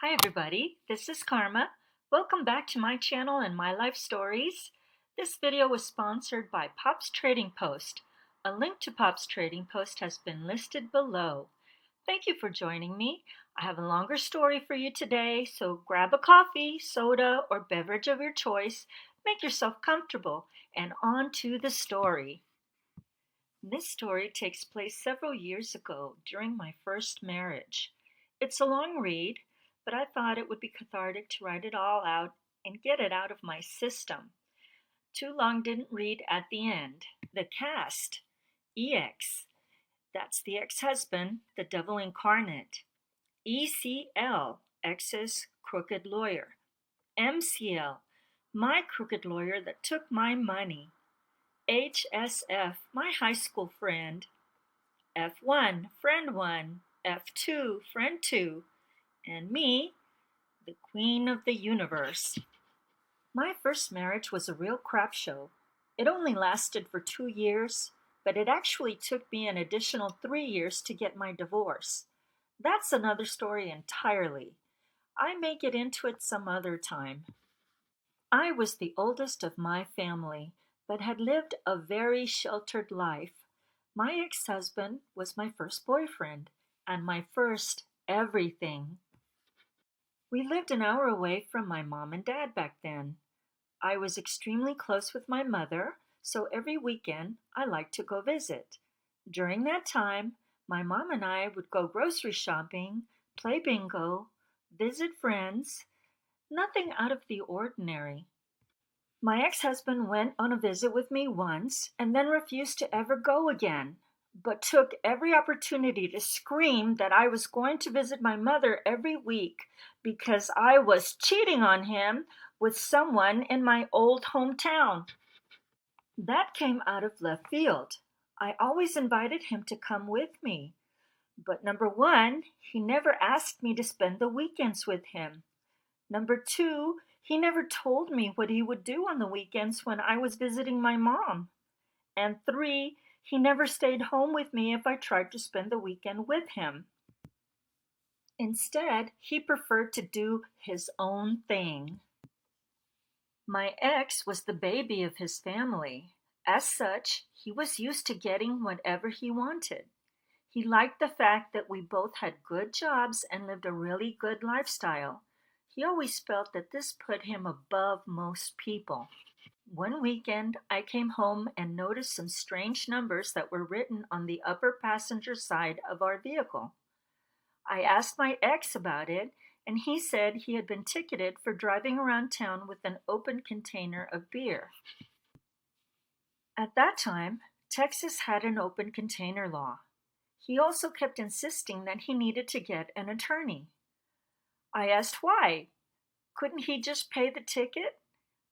Hi everybody, this is Karma. Welcome back to my channel and my life stories. This video was sponsored by Pop's Trading Post. A link to Pop's Trading Post has been listed below. Thank you for joining me. I have a longer story for you today, so grab a coffee, soda, or beverage of your choice, make yourself comfortable, and on to the story. This story takes place several years ago during my first marriage. It's a long read, but I thought it would be cathartic to write it all out and get it out of my system. Too long didn't read at the end. The cast: EX, that's the ex-husband, the devil incarnate. ECL, ex's crooked lawyer. MCL, my crooked lawyer that took my money. HSF, my high school friend. F1, friend 1, F2, friend 2, and me, the queen of the universe. My first marriage was a real crap show. It only lasted for 2 years, but it actually took me an additional 3 years to get my divorce. That's another story entirely. I may get into it some other time. I was the oldest of my family, but had lived a very sheltered life. My ex-husband was my first boyfriend and my first everything. We lived an hour away from my mom and dad back then. I was extremely close with my mother, so every weekend I liked to go visit. During that time, my mom and I would go grocery shopping, play bingo, visit friends, nothing out of the ordinary. My ex-husband went on a visit with me once and then refused to ever go again, but took every opportunity to scream that I was going to visit my mother every week because I was cheating on him with someone in my old hometown. That came out of left field. I always invited him to come with me, but number one, he never asked me to spend the weekends with him. Number two, he never told me what he would do on the weekends when I was visiting my mom. And three, he never stayed home with me if I tried to spend the weekend with him. Instead, he preferred to do his own thing. My ex was the baby of his family. As such, he was used to getting whatever he wanted. He liked the fact that we both had good jobs and lived a really good lifestyle. He always felt that this put him above most people. One weekend, I came home and noticed some strange numbers that were written on the upper passenger side of our vehicle. I asked my ex about it, and he said he had been ticketed for driving around town with an open container of beer. At that time, Texas had an open container law. He also kept insisting that he needed to get an attorney. I asked why. Couldn't he just pay the ticket?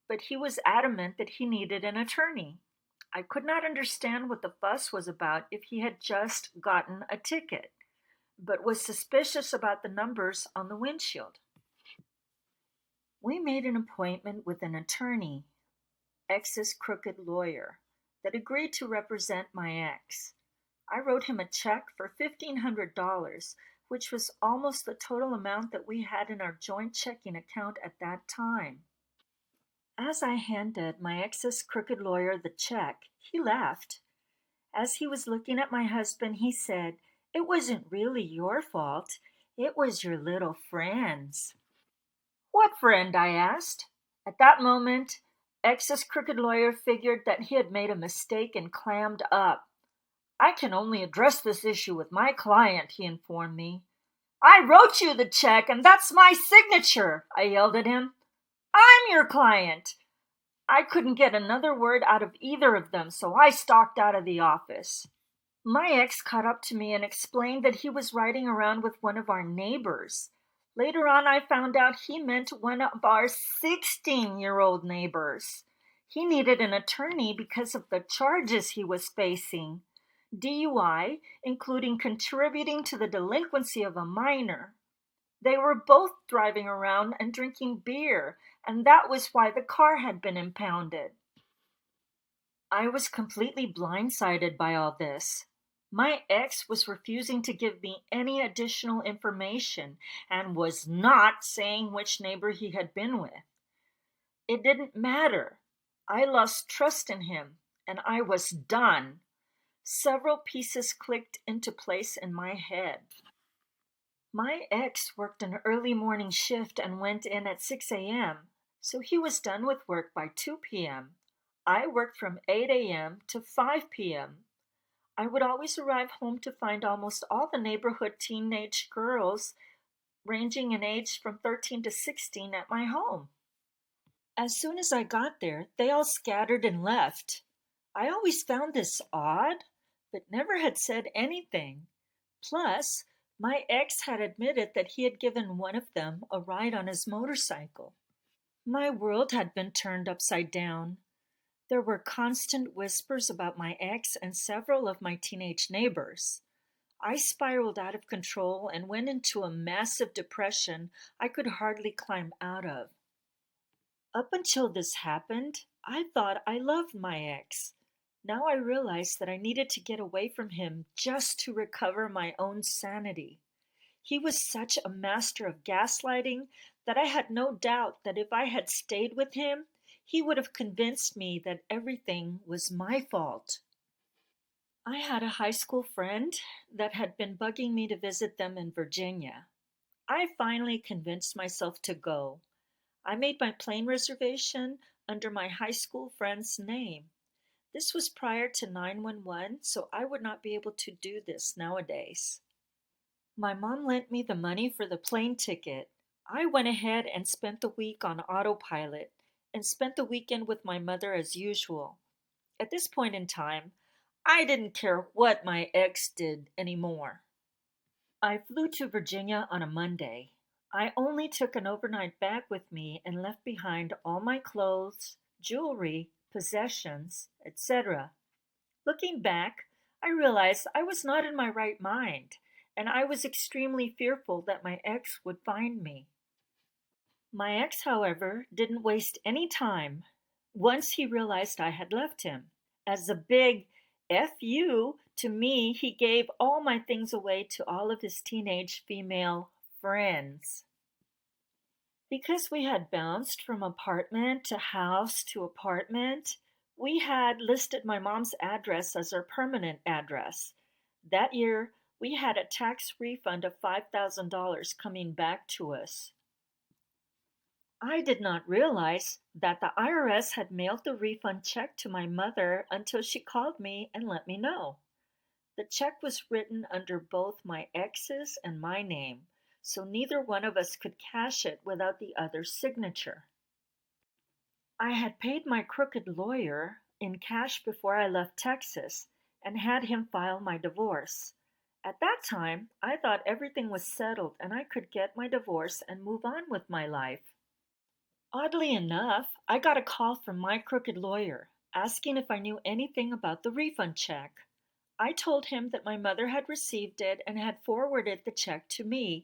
But he was adamant that he needed an attorney. I could not understand what the fuss was about if he had just gotten a ticket, but was suspicious about the numbers on the windshield. We made an appointment with an attorney, ex's crooked lawyer, that agreed to represent my ex. I wrote him a check for $1,500, which was almost the total amount that we had in our joint checking account at that time. As I handed my ex's crooked lawyer the check, he laughed. As he was looking at my husband, he said, "It wasn't really your fault. It was your little friend's." "What friend?" I asked. At that moment, ex's crooked lawyer figured that he had made a mistake and clammed up. "I can only address this issue with my client," he informed me. "I wrote you the check, and that's my signature," I yelled at him. "I'm your client." I couldn't get another word out of either of them, so I stalked out of the office. My ex caught up to me and explained that he was riding around with one of our neighbors. Later on, I found out he meant one of our 16-year-old neighbors. He needed an attorney because of the charges he was facing. D.U.I, including contributing to the delinquency of a minor. They were both driving around and drinking beer, and that was why the car had been impounded. I was completely blindsided by all this. My ex was refusing to give me any additional information and was not saying which neighbor he had been with. It didn't matter. I lost trust in him, and I was done. Several pieces clicked into place in my head. My ex worked an early morning shift and went in at 6 a.m., so he was done with work by 2 p.m. I worked from 8 a.m. to 5 p.m. I would always arrive home to find almost all the neighborhood teenage girls, ranging in age from 13 to 16, at my home. As soon as I got there, they all scattered and left. I always found this odd, but never had said anything. Plus, my ex had admitted that he had given one of them a ride on his motorcycle. My world had been turned upside down. There were constant whispers about my ex and several of my teenage neighbors. I spiraled out of control and went into a massive depression I could hardly climb out of. Up until this happened, I thought I loved my ex. Now I realized that I needed to get away from him just to recover my own sanity. He was such a master of gaslighting that I had no doubt that if I had stayed with him, he would have convinced me that everything was my fault. I had a high school friend that had been bugging me to visit them in Virginia. I finally convinced myself to go. I made my plane reservation under my high school friend's name. This was prior to 911, so I would not be able to do this nowadays. My mom lent me the money for the plane ticket. I went ahead and spent the week on autopilot and spent the weekend with my mother as usual. At this point in time, I didn't care what my ex did anymore. I flew to Virginia on a Monday. I only took an overnight bag with me and left behind all my clothes, jewelry, possessions, etc. Looking back, I realized I was not in my right mind, and I was extremely fearful that my ex would find me. My ex, however, didn't waste any time once he realized I had left him. As a big F you to me, he gave all my things away to all of his teenage female friends. Because we had bounced from apartment to house to apartment, we had listed my mom's address as our permanent address. That year, we had a tax refund of $5,000 coming back to us. I did not realize that the IRS had mailed the refund check to my mother until she called me and let me know. The check was written under both my ex's and my name, so neither one of us could cash it without the other's signature. I had paid my crooked lawyer in cash before I left Texas and had him file my divorce. At that time, I thought everything was settled and I could get my divorce and move on with my life. Oddly enough, I got a call from my crooked lawyer asking if I knew anything about the refund check. I told him that my mother had received it and had forwarded the check to me.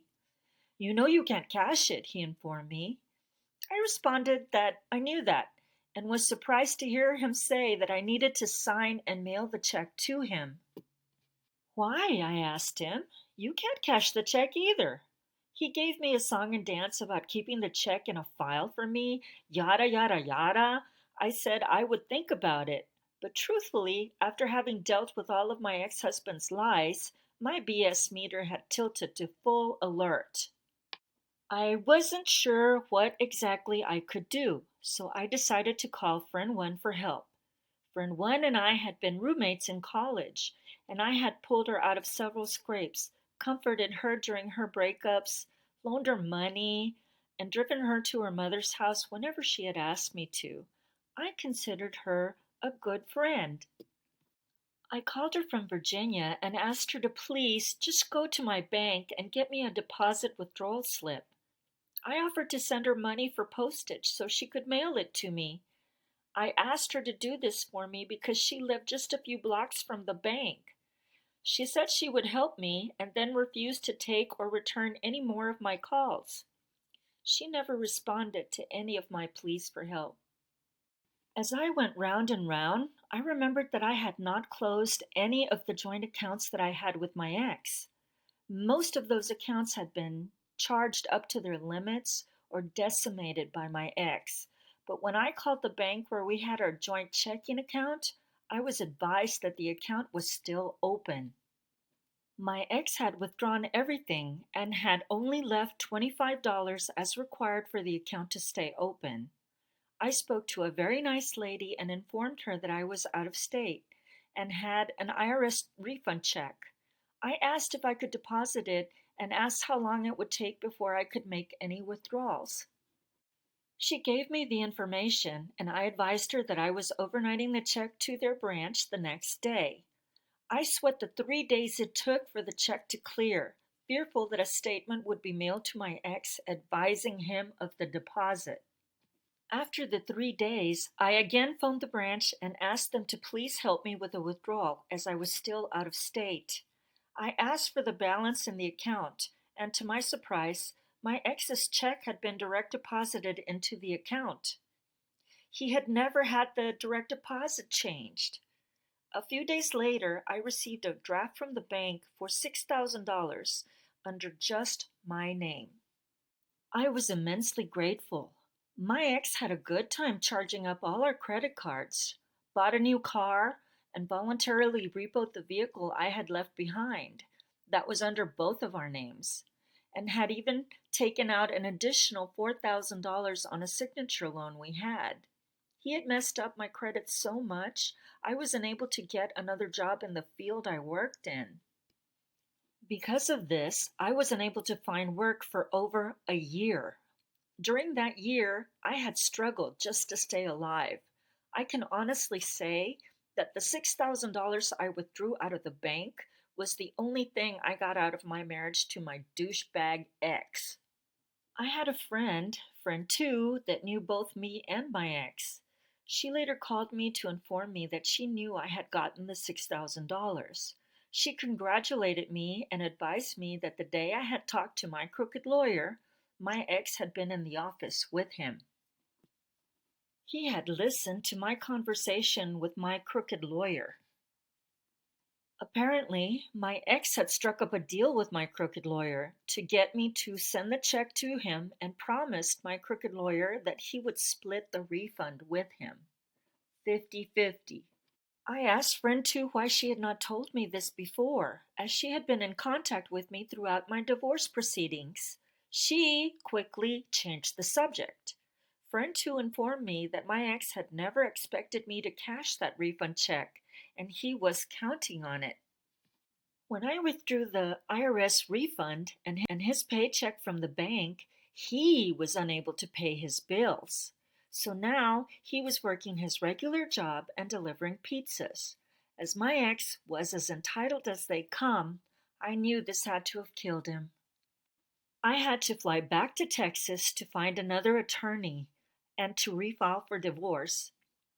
"You know you can't cash it," he informed me. I responded that I knew that and was surprised to hear him say that I needed to sign and mail the check to him. "Why?" I asked him. "You can't cash the check either." He gave me a song and dance about keeping the check in a file for me, yada, yada, yada. I said I would think about it. But truthfully, after having dealt with all of my ex-husband's lies, my BS meter had tilted to full alert. I wasn't sure what exactly I could do, so I decided to call friend one for help. Friend one and I had been roommates in college, and I had pulled her out of several scrapes, comforted her during her breakups, loaned her money, and driven her to her mother's house whenever she had asked me to. I considered her a good friend. I called her from Virginia and asked her to please just go to my bank and get me a deposit withdrawal slip. I offered to send her money for postage so she could mail it to me. I asked her to do this for me because she lived just a few blocks from the bank. She said she would help me and then refused to take or return any more of my calls. She never responded to any of my pleas for help. As I went round and round, I remembered that I had not closed any of the joint accounts that I had with my ex. Most of those accounts had been charged up to their limits or decimated by my ex. But when I called the bank where we had our joint checking account, I was advised that the account was still open. My ex had withdrawn everything and had only left $25 as required for the account to stay open. I spoke to a very nice lady and informed her that I was out of state and had an IRS refund check. I asked if I could deposit it and asked how long it would take before I could make any withdrawals. She gave me the information and I advised her that I was overnighting the check to their branch the next day. I sweat the 3 days it took for the check to clear, fearful that a statement would be mailed to my ex advising him of the deposit. After the 3 days, I again phoned the branch and asked them to please help me with a withdrawal as I was still out of state. I asked for the balance in the account, and to my surprise, my ex's check had been direct deposited into the account. He had never had the direct deposit changed. A few days later, I received a draft from the bank for $6,000 under just my name. I was immensely grateful. My ex had a good time charging up all our credit cards, bought a new car, and voluntarily repoed the vehicle I had left behind that was under both of our names, and had even taken out an additional $4,000 on a signature loan we had. He had messed up my credit so much, I was unable to get another job in the field I worked in. Because of this, I was unable to find work for over a year. During that year, I had struggled just to stay alive. I can honestly say that the $6,000 I withdrew out of the bank was the only thing I got out of my marriage to my douchebag ex. I had a friend two, that knew both me and my ex. She later called me to inform me that she knew I had gotten the $6,000. She congratulated me and advised me that the day I had talked to my crooked lawyer, my ex had been in the office with him. He had listened to my conversation with my crooked lawyer. Apparently, my ex had struck up a deal with my crooked lawyer to get me to send the check to him and promised my crooked lawyer that he would split the refund with him, 50-50. I asked friend two why she had not told me this before, as she had been in contact with me throughout my divorce proceedings. She quickly changed the subject. Friend two informed me that my ex had never expected me to cash that refund check, and he was counting on it. When I withdrew the IRS refund and his paycheck from the bank, he was unable to pay his bills. So now he was working his regular job and delivering pizzas. As my ex was as entitled as they come, I knew this had to have killed him. I had to fly back to Texas to find another attorney and to refile for divorce.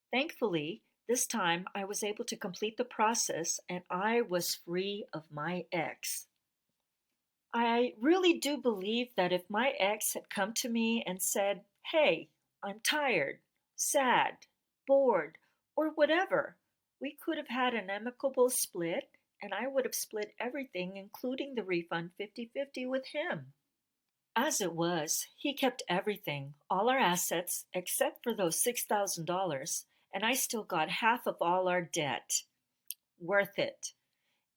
Thankfully, this time I was able to complete the process and I was free of my ex. I really do believe that if my ex had come to me and said, "Hey, I'm tired, sad, bored, or whatever," we could have had an amicable split and I would have split everything, including the refund 50-50 with him. As it was, he kept everything, all our assets, except for those $6,000, and I still got half of all our debt. Worth it.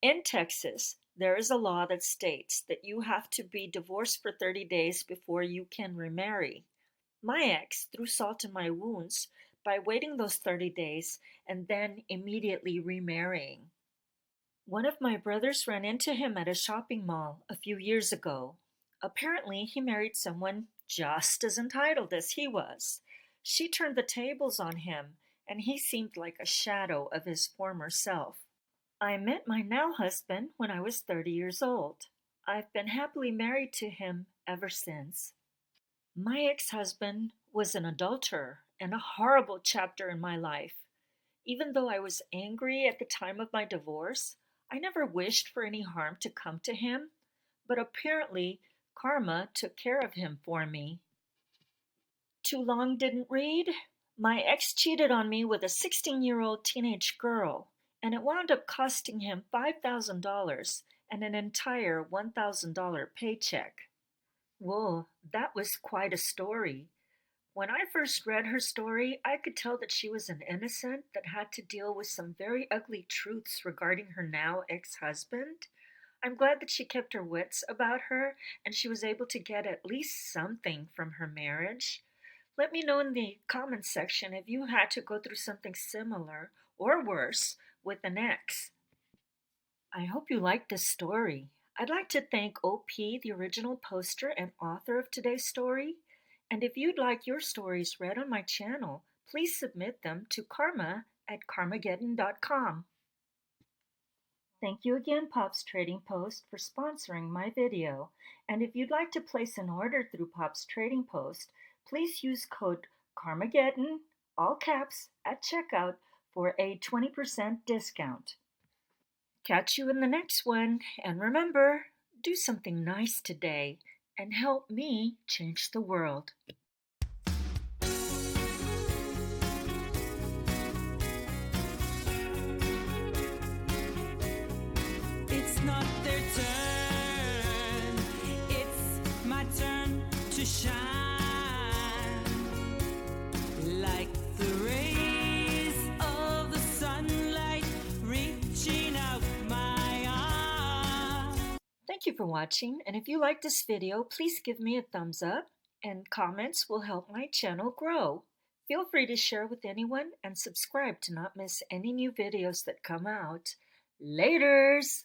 In Texas, there is a law that states that you have to be divorced for 30 days before you can remarry. My ex threw salt in my wounds by waiting those 30 days and then immediately remarrying. One of my brothers ran into him at a shopping mall a few years ago. Apparently, he married someone just as entitled as he was. She turned the tables on him, and he seemed like a shadow of his former self. I met my now husband when I was 30 years old. I've been happily married to him ever since. My ex-husband was an adulterer and a horrible chapter in my life. Even though I was angry at the time of my divorce, I never wished for any harm to come to him, but apparently karma took care of him for me. Too long didn't read? My ex cheated on me with a 16-year-old teenage girl, and it wound up costing him $5,000 and an entire $1,000 paycheck. Whoa, that was quite a story. When I first read her story, I could tell that she was an innocent that had to deal with some very ugly truths regarding her now ex-husband. I'm glad that she kept her wits about her and she was able to get at least something from her marriage. Let me know in the comments section if you had to go through something similar or worse with an ex. I hope you liked this story. I'd like to thank OP, the original poster and author of today's story. And if you'd like your stories read on my channel, please submit them to karma@karmagetin.com. Thank you again, Pops Trading Post, for sponsoring my video. And if you'd like to place an order through Pops Trading Post, please use code Karmagetin, all caps, at checkout for a 20% discount. Catch you in the next one, and remember, do something nice today and help me change the world. It's not their turn, it's my turn to shine. Like the rays of the sunlight reaching out my arms. Thank you for watching, and if you like this video, please give me a thumbs up, and comments will help my channel grow. Feel free to share with anyone and subscribe to not miss any new videos that come out. Laters!